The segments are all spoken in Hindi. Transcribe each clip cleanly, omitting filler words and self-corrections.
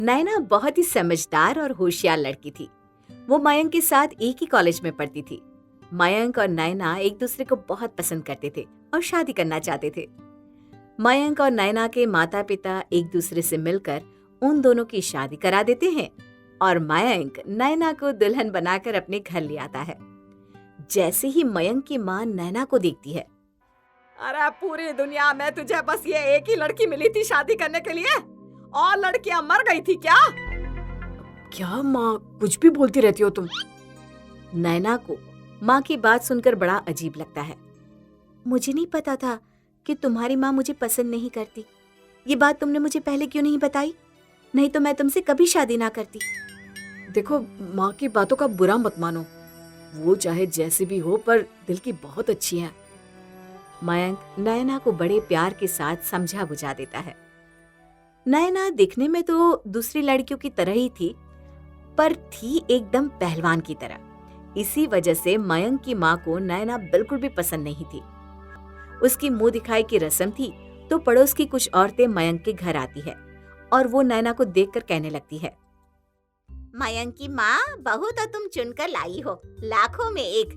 नैना बहुत ही समझदार और होशियार लड़की थी। वो मयंक के साथ एक ही कॉलेज में पढ़ती थी। मयंक और नैना एक दूसरे को बहुत पसंद करते थे और शादी करना चाहते थे। मयंक और नैना के माता पिता एक दूसरे से मिलकर उन दोनों की शादी करा देते हैं और मयंक नैना को दुल्हन बनाकर अपने घर ले आता है। जैसे ही मयंक की माँ नैना को देखती है, अरे पूरी दुनिया में तुझे बस ये एक ही लड़की मिली थी शादी करने के लिए? और लड़कियां मर गई थी क्या? क्या माँ कुछ भी बोलती रहती हो तुम? नैना को माँ की बात सुनकर बड़ा अजीब लगता है। मुझे नहीं पता था कि तुम्हारी माँ मुझे पसंद नहीं करती। ये बात तुमने मुझे पहले क्यों नहीं बताई? नहीं तो मैं तुमसे कभी शादी ना करती। देखो माँ की बातों का बुरा मत मानो, वो चाहे जैसी भी हो पर दिल की बहुत अच्छी है। मयंक नैना को बड़े प्यार के साथ समझा बुझा देता है। नैना दिखने में तो दूसरी लड़कियों की तरह ही थी, पर थी एकदम पहलवान की तरह। इसी वजह से मयंक की माँ को नैना बिल्कुल भी पसंद नहीं थी। उसकी मुंह दिखाई की रस्म थी तो पड़ोस की कुछ औरतें मयंक के घर आती है और वो नैना को देखकर कहने लगती है, मयंक की माँ, बहू तो तुम चुनकर लाई हो, लाखों में एक,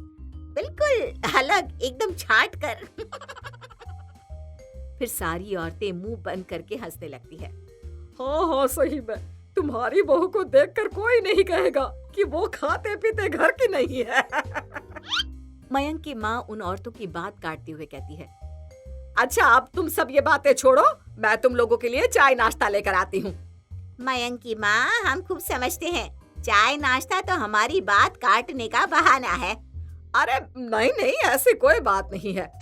बिल्कुल अलग, एकदम छाट कर। फिर सारी औरतें मुंह बंद करके हंसने लगती है। हाँ सही में तुम्हारी बहू को देखकर कोई नहीं कहेगा कि वो खाते पीते घर की नहीं है। मयंक की माँ उन औरतों की बात काटते हुए कहती है, अच्छा अब तुम सब ये बातें छोड़ो, मैं तुम लोगों के लिए चाय नाश्ता लेकर आती हूँ। मयंक की माँ, हम खूब समझते हैं, चाय नाश्ता तो हमारी बात काटने का बहाना है। अरे नहीं ऐसी कोई बात नहीं है।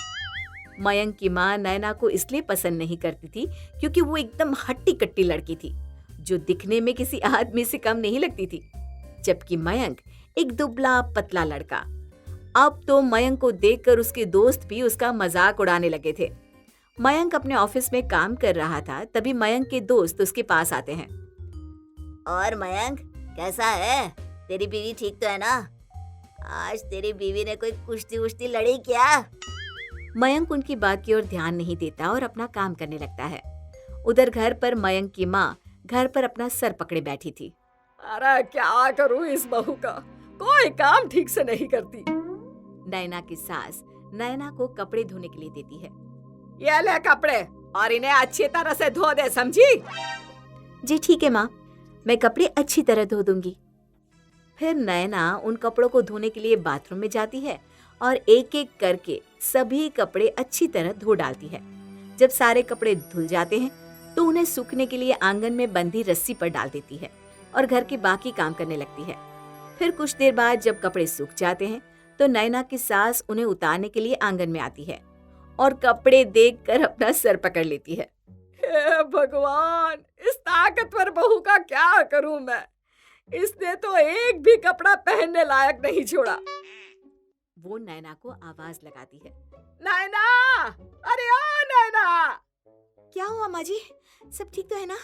मयंक की माँ नैना को इसलिए पसंद नहीं करती थी क्योंकि वो एकदम हट्टी कट्टी लड़की थी जो दिखने में किसी आदमी से कम नहीं लगती थी, जबकि मयंक एक दुबला पतला लड़का। अब तो मयंक को देखकर उसके दोस्त भी उसका मजाक उड़ाने लगे थे। मयंक अपने ऑफिस में काम कर रहा था, तभी मयंक के दोस्त उसके पास आते हैं। और मयंक, कैसा है? तेरी बीवी ठीक तो है ना? आज तेरी बीवी ने कोई कुश्ती वुश्ती लड़ी क्या? मयंक उनकी बात की ओर ध्यान नहीं देता और अपना काम करने लगता है। उधर घर पर मयंक की माँ घर पर अपना सर पकड़े बैठी थी। अरे क्या करूँ इस बहू का, कोई काम ठीक से नहीं करती। नैना की सास नैना को कपड़े धोने के लिए देती है। ये ले कपड़े और इन्हें अच्छी तरह से धो दे, समझी? जी ठीक है माँ, मैं कपड़े अच्छी तरह धो दूंगी। फिर नैना उन कपड़ों को धोने के लिए बाथरूम में जाती है और एक एक करके सभी कपड़े अच्छी तरह धो डालती है। जब सारे कपड़े धुल जाते हैं तो उन्हें सूखने के लिए आंगन में बंधी रस्सी पर डाल देती है और घर के बाकी काम करने लगती है। फिर कुछ देर बाद जब कपड़े सूख जाते हैं तो नैना की सास उन्हें उतारने के लिए आंगन में आती है और कपड़े देखकर अपना सर पकड़ लेती है। हे भगवान, इस ताकतवर बहू का क्या करूं मैं? इसने तो एक भी कपड़ा पहनने लायक नहीं छोड़ा। वो नैना को आवाज लगाती है, नैना, अरे ओ नैना। क्या हुआ माँ जी, सब ठीक तो है ना?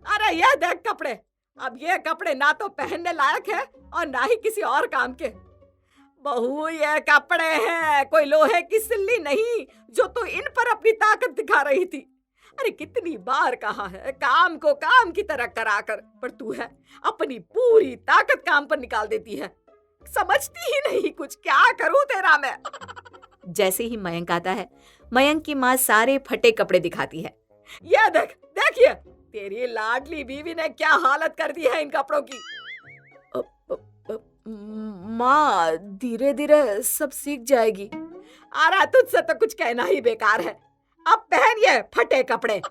अरे ये देख कपड़े, अब ये कपड़े ना तो पहनने लायक है और ना ही किसी और काम के। बहू ये कपड़े हैं, कोई लोहे की सिल्ली नहीं जो तू इन पर अपनी ताकत दिखा रही थी। अरे कितनी बार कहा है काम को काम की तरह करा कर, पर तू है अपनी पूरी ताकत काम पर निकाल देती है। समझती ही नहीं कुछ, क्या करूं तेरा मैं। जैसे ही मयंक आता है, मयंक की माँ सारे फटे कपड़े दिखाती है। ये देखिए तेरी लाडली बीवी ने क्या हालत कर दी है इन कपड़ों की। माँ धीरे धीरे सब सीख जाएगी। अरे तुझसे तो कुछ कहना ही बेकार है, अब पहन ये फटे कपड़े।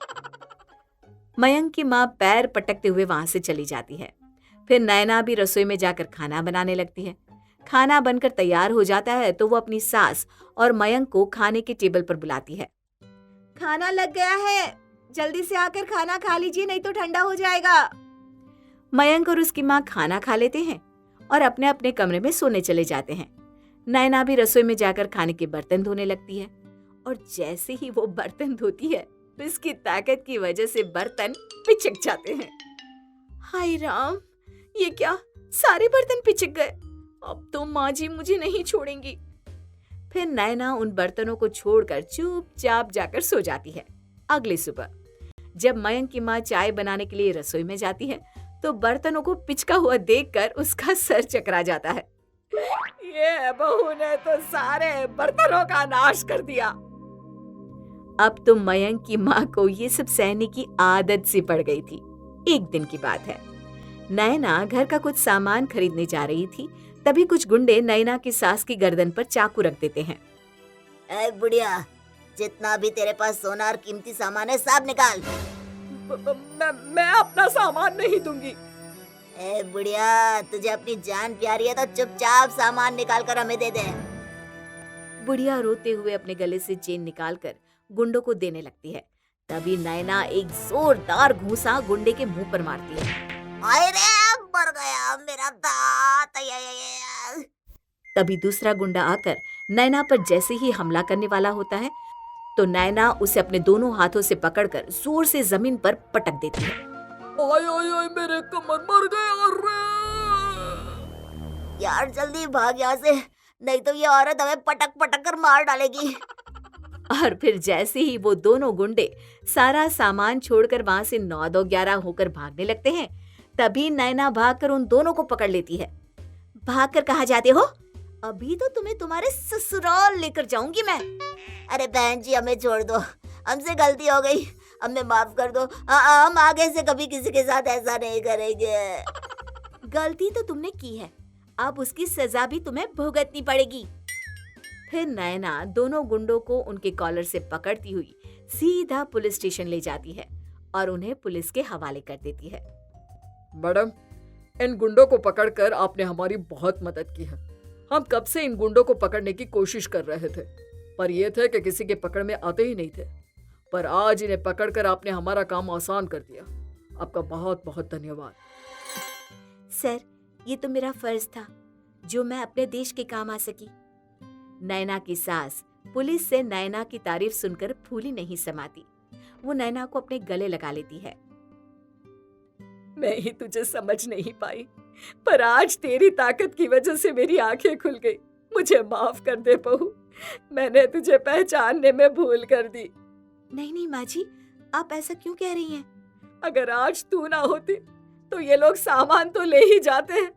मयंक की माँ पैर पटकते हुए वहां से चली जाती है। फिर नैना भी रसोई में जाकर खाना बनाने लगती है। खाना बनकर तैयार हो जाता है तो वो अपनी सास और मयंक को खाने के टेबल पर बुलाती है। खाना लग गया है, जल्दी से आकर खाना खा लीजिए, नहीं तो ठंडा हो जाएगा। मयंक और उसकी माँ खाना खा लेते हैं और अपने अपने कमरे में सोने चले जाते हैं। नैना भी रसोई में जाकर खाने के बर्तन धोने लगती है और जैसे ही वो बर्तन धोती है तो इसकी ताकत की वजह से बर्तन पिचक जाते हैं। हाय राम, ये क्या, सारे बर्तन पिचक गए। अब तो माँ जी मुझे नहीं छोड़ेंगी। फिर नैना उन बर्तनों को छोड़कर चुपचाप जाकर सो जाती है। अगली सुबह जब मयंक की माँ चाय बनाने के लिए रसोई में जाती है तो बर्तनों को पिचका हुआ देखकर उसका सर चकरा जाता है। ये बहू ने तो सारे बर्तनों का नाश कर दिया। अब तो मयंक की माँ को ये सब सहने की आदत सी पड़ गई थी। एक दिन की बात है, नैना घर का कुछ सामान खरीदने जा रही थी। तभी कुछ गुंडे नैना की सास की गर्दन पर चाकू रख देते हैं। ए बुढ़िया, जितना भी तेरे पास सोना और कीमती सामान है सब निकाल। मैं अपना सामान नहीं दूंगी। ए बुढ़िया, तुझे अपनी जान प्यारी है तो चुपचाप सामान निकाल कर हमें दे दे। बुढ़िया रोते हुए अपने गले से चेन निकालकर गुंडों को देने लगती है। तभी नैना एक जोरदार घूंसा गुंडे के मुंह पर मारती है। अरे मर गया मेरा दांत। ये। तभी दूसरा गुंडा आकर नैना पर जैसे ही हमला करने वाला होता है तो नैना उसे अपने दोनों हाथों से पकड़कर जोर से जमीन पर पटक देती है। ओए ओए ओए, मेरे कमर मर गया। अरे यार जल्दी भाग यहाँ से, नहीं तो ये औरत हमें पटक पटक कर मार डालेगी। और फिर जैसे ही वो दोनों गुंडे सारा सामान छोड़कर वहां से 9-2-11 होकर भागने लगते हैं, तभी नैना भागकर उन दोनों को पकड़ लेती है। भागकर कहाँ जाते हो? अभी तो तुम्हें तुम्हारे ससुराल लेकर जाऊंगी मैं। अरे बहन जी, हमें छोड़ दो, हमसे गलती हो गई, हमें माफ कर दो। हम आगे से कभी किसी के साथ ऐसा नहीं करेंगे। गलती तो तुमने की है, अब उसकी सजा भी तुम्हें भुगतनी पड़ेगी। फिर नैना दोनों गुंडों को उनके कॉलर से पकड़ती हुई सीधा पुलिस स्टेशन ले जाती है और उन्हें पुलिस के हवाले कर देती है। मैडम, इन गुंडों को पकड़कर आपने हमारी बहुत मदद की है। हम कब से इन गुंडों को पकड़ने की कोशिश कर रहे थे, पर ये थे कि किसी के पकड़ में आते ही नहीं थे। पर आज इन्हें पकड़कर आपने हमारा काम आसान कर दिया। आपका बहुत बहुत धन्यवाद। सर, ये तो मेरा फर्ज था जो मैं अपने देश के काम आ सकी। नैना की सास पुलिस से नैना की तारीफ सुनकर फूली नहीं समाती। वो नैना को अपने गले लगा लेती है। मैं ही तुझे समझ नहीं पाई, पर आज तेरी ताकत की वजह से मेरी आंखें खुल गई। मुझे माफ कर दे बहू, मैंने तुझे पहचानने में भूल कर दी। नहीं नहीं माँ जी, आप ऐसा क्यों कह रही हैं? अगर आज तू ना होती तो ये लोग सामान तो ले ही जाते हैं,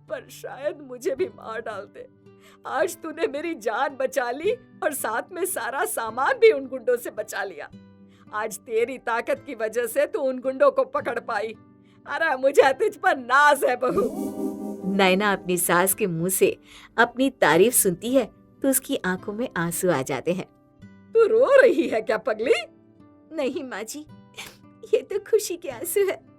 पर शायद मुझे भी मार डालते। आज तूने मेरी जान बचा ली और साथ में सारा सामान भी उन गुंडों से बचा लिया। आज तेरी ताकत की वजह से तू उन गुंडों को पकड़ पाई। अरे मुझे तुझ पर नाज है बहू। नैना अपनी सास के मुंह से अपनी तारीफ सुनती है तो उसकी आंखों में आंसू आ जाते हैं। तू रो रही है क्या पगली? नहीं माँ जी, ये तो खुशी के आंसू है।